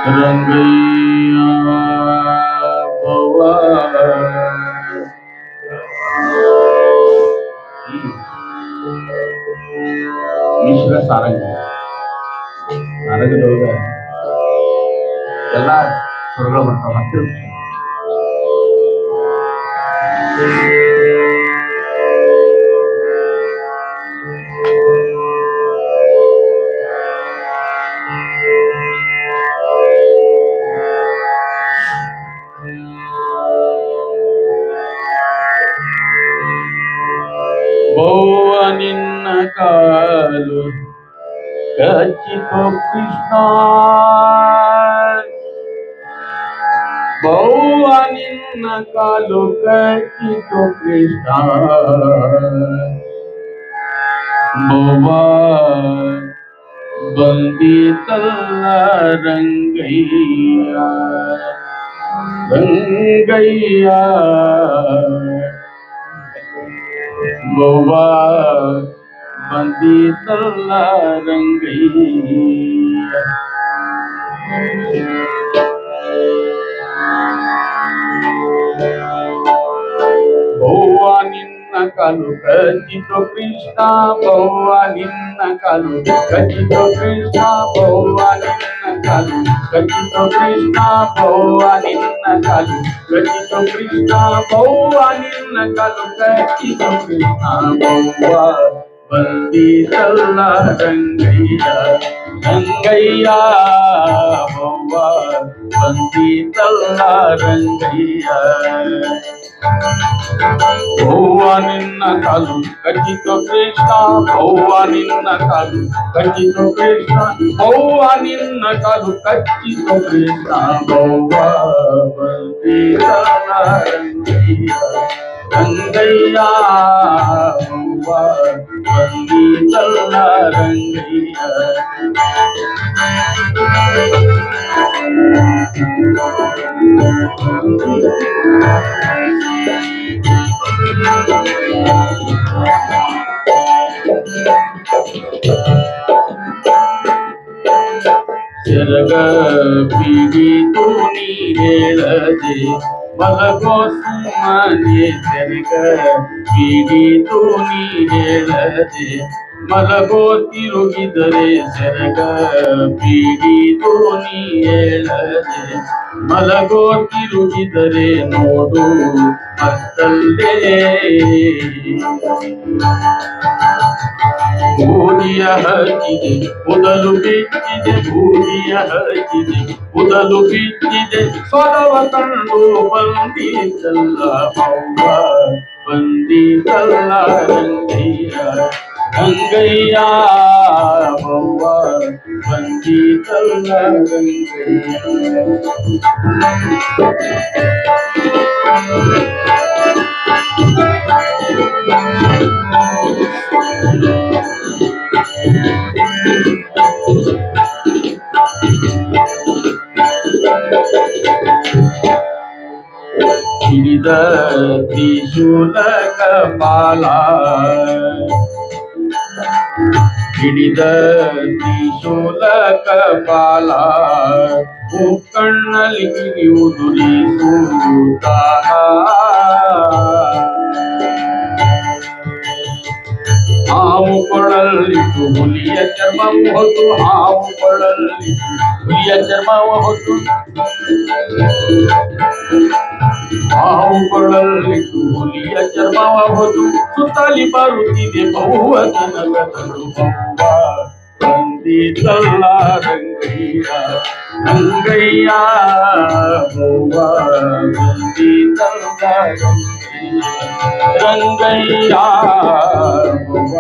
रंगैया बवा मिश्र सारंग ಸಾರಗದೊಳಗ ಎಲ್ಲ ಸ್ವರಗಳು ಬರ್ತಾವ ಹತ್ತಿರ ಬೌವ ನಿನ್ನ ಕಾಲು ಕಚ್ಚಿತು ಕೃಷ್ಣ ಬೌವ ನಿನ್ನ ಕಾಲು ಕಚ್ಚಿತು ಕೃಷ್ಣ ಬೌವ ಬಂದಿತಲ್ಲ ರಂಗಯ್ಯ ರಂಗಯ್ಯ ಬೌವ ಬಂದಿತಲ್ಲ ರಂಗಯ್ಯ ಬೌವ ನಿನ್ನ ಕಾಲು ಕಚ್ಚಿತು ಕೃಷ್ಣ ಬೌವ ನಿನ್ನ ಕಾಲು ಕಚ್ಚಿತು ಕೃಷ್ಣ ಬೌವ ನಿನ್ನ ಕಾಲು ಕಚ್ಚಿತು ಕೃಷ್ಣ ಬೌವ ನಿನ್ನ ಕಾಲು ಕಚ್ಚಿತು ಕೃಷ್ಣ ಬೌವ ನಿನ್ನ ಕಾಲು ಕಚ್ಚಿತು ಕೃಷ್ಣ ಬೌವ ಬಂದಿತಲ್ಲ ರಂಗಯ್ಯ ರಂಗಯ್ಯ ಬೌವ ಬಂದಿತಲ್ಲ ರಂಗಯ್ಯ ಬೌವ ನಿನ್ನ ಕಾಲು ಕಚ್ಚಿತು ಕೃಷ್ಣ ಬೌವ ನಿನ್ನ ಕಾಲು ಕಚ್ಚಿತು ಕೃಷ್ಣ ಬೌವ ನಿನ್ನ ಕಾಲು ಕಚ್ಚಿತು ಕೃಷ್ಣ ಬೌವ ಬಂದಿತಲ್ಲ ರಂಗಯ್ಯ ರಂಗಯ್ಯ ಬೌವ ಬಂದಿತಲ್ಲ ರಂಗಯ್ಯ ಸೆರಗ ಪಿಡಿತು ನೀ ಹೇಳದೆ ಮಲಗೋ ಸುಮ್ಮನೆ ಸೆರಗ ಪಿಡಿತು ನೀ ಹೇಳದೆ ಮಲಗೋ ತಿರುಗಿದರೆ ಸೆರಗ ಪಿಡಿತು ನೀ ಹೇಳದೆ ಮಲಗೋ ತಿರುಗಿದರೆ ನೋಡು ಮತ್ತಲ್ಲೇ ಭೂಮಿಯ ಹಚ್ಚಿದೆ ಮೊದಲು ಬಿಟ್ಟಿದೆ ಭೂಮಿಯ ಹಚ್ಚಿದೆ ಮೊದಲು ಬಿಟ್ಟಿದೆ ಸ್ವರವ ಕಂಡು ಬಂದಿತಲ್ಲ ಬೌವ ಬಂದಿತಲ್ಲ ರಂಗಯ್ಯ ರಂಗಯ್ಯ ಬೌವ ಬಂದಿತಲ್ಲ ರಂಗಯ್ಯ ಹಿಡಿದ ತ್ರಿಶೂಲ ಕಪಾಲ ಹಿಡಿದ ತ್ರಿಶೂಲ ಕಪಾಲ ಮುಕ್ಕಣ್ಣಲ್ಲಿ ಉದುರಿಸುತ್ತಾನ ಹಾವು ಕೊಳಲಿಟ್ಟು ಹುಲಿಯ ಚರ್ಮವು ಹೊತ್ತು ಹಾವು ಕೊಳಲಿಟ್ಟು ಹುಲಿಯ ಚರ್ಮವು ಹೊತ್ತು ಹಾವು ಕೊಳಲಿಟ್ಟು ಹುಲಿಯ ಚರ್ಮವ ಹೊತ್ತು ಸುತ್ತಲಿ ಬರುತ್ತಿದೆ ಬೌವ ಜನಗದರು ಬೌವ ಬಂದಿತಲ್ಲ ರಂಗಯ್ಯ ರಂಗಯ್ಯ ಬೌವ ಬಂದಿತಲ್ಲ ರಂಗಯ್ಯ ಬೌವ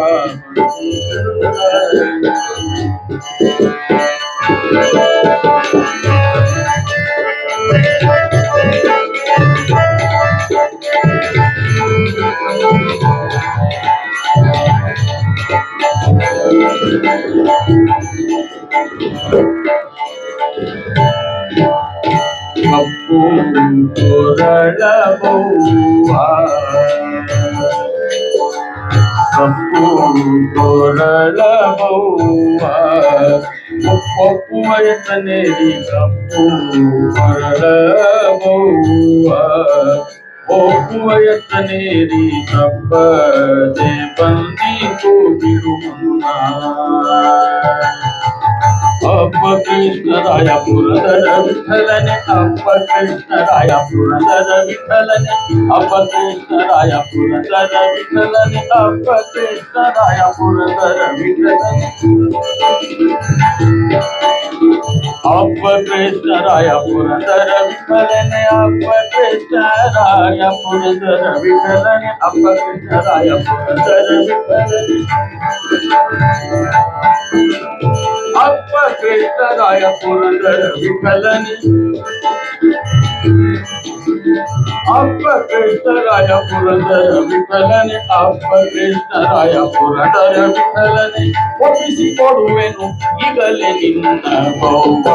ಕಪ್ಪು ಕೊರಳ ಬೌವ ಕಪ್ಪು ಕೊರಳ ಬೌವ ಒಪ್ಪುವ ಎತ್ತನೇರಿ ಕಪ್ಪು ಮರಳಬವ್ವ ಒಪ್ಪುವ ಎತ್ತನೇರಿ ತಪ್ಪದೆ ಬಂದಿತು ಬಿಡು ಮುನ್ನ ಅಪ್ಪ ಕೃಷ್ಣರಾಯ ಪುರಂದರ ವಿಠಲನೆ ಅಪ್ಪ ಕೃಷ್ಣರಾಯ ಪುರಂದರ ವಿಠಲನೆ ಅಪ್ಪ ಕೃಷ್ಣರಾಯ ಪುರಂದರ ವಿಠಲನೆ ಅಪ್ಪ ಕೃಷ್ಣರಾಯ ಪುರಂದರ ವಿಠಲನೆ ಅಪ್ಪ ಕೃಷ್ಣರಾಯ ಪುರಂದರ ವಿಠಲನೆ ಅಪ್ಪ ಕೃಷ್ಣರಾಯ ಪುರಂದರ ವಿಠಲನೆ ಅಪ್ಪ ಕೃಷ್ಣರಾಯ ಪುರಂದರ ವಿಠಲನೆ ಅಪ್ಪ ಕೃಷ್ಣರಾಯ ಪುರಂದರ ವಿಠಲನೆ ಅಪ್ಪ ಕೃಷ್ಣರಾಯ ಪುರಂದರ ವಿಠಲನೆ ಅಪ್ಪ ಕೃಷ್ಣರಾಯ ಪುರಂದರ ವಿಠಲನೆ ಒಪ್ಪಿಸಿಕೊಡುವೆನು ಈಗಲೇ ನಿನ್ನ ಬೌವ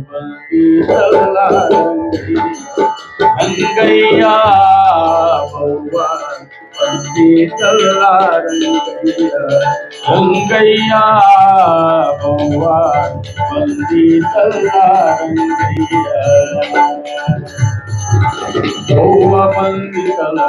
ಬಂದಿಸಲ್ಲ ರಂಗಯ್ಯ ಬೌವ ಬಂದಿಸಲ್ಲ ರಂಗಯ್ಯ ಬೌವ ಬಂದಿಸಲ್ಲ ರಂಗಯ್ಯ ಬೌವ ಬಂದಿಸಲ್ಲ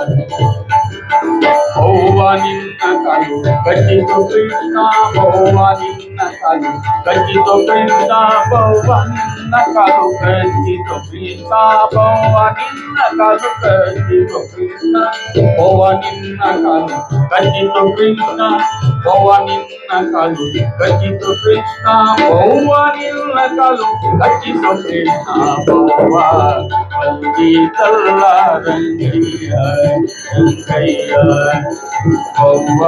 ಬೌವ ನಿನ್ನ ಕಾಲು ಕಟ್ಟಿತು ಕೃಷ್ಣ ಬೌವ ನಿನ್ನ ಕಾಲು ಕಟ್ಟಿತು ಕೃಷ್ಣ ಬೌವ ನಿನ್ನ ಕಾಲು ಕಟ್ಟಿತು ಕೃಷ್ಣ ಬೌವ ನಿನ್ನ ಕಾಲು ಕಟ್ಟಿತು ಕೃಷ್ಣ ಬೌವ ನಿನ್ನ ಕಾಲು ಕಟ್ಟಿತು ಕೃಷ್ಣ ಬೌವ ನಿನ್ನ ಕಾಲು ಕಟ್ಟಿತು ಕೃಷ್ಣ ಬೌವ ನಿನ್ನ ಕಾಲು ಕಟ್ಟಿತು ಕೃಷ್ಣ ಬೌವ ಬಂದಿತಲ್ಲ ರಂಗಯ್ಯ ರಂಗಯ್ಯ ಬೌವ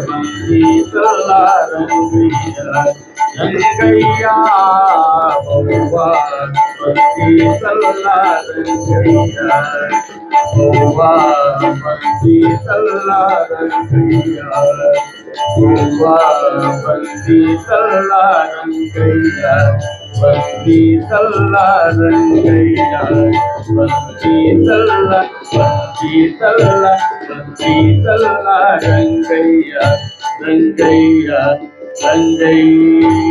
ಬಂದಿತಲ್ಲ ರಂಗಯ್ಯ ರಂಗಯ್ಯ ಬೌವ ಬಂದಿತಲ್ಲ ರಂಗಯ್ಯ ಬೌವ ಬಂದಿತಲ್ಲ ರಂಗಯ್ಯ ಬೌವ ಬಂದಿತಲ್ಲ ರಂಗಯ್ಯ ಬಂದಿತಲ್ಲ ರಂಗಯ್ಯ ಬಂದಿತಲ್ಲ ಬಂದಿತಲ್ಲ ಬಂದಿತಲ್ಲ ರಂಗಯ್ಯ ರಂಗಯ್ಯ ರಂಗಯ್ಯ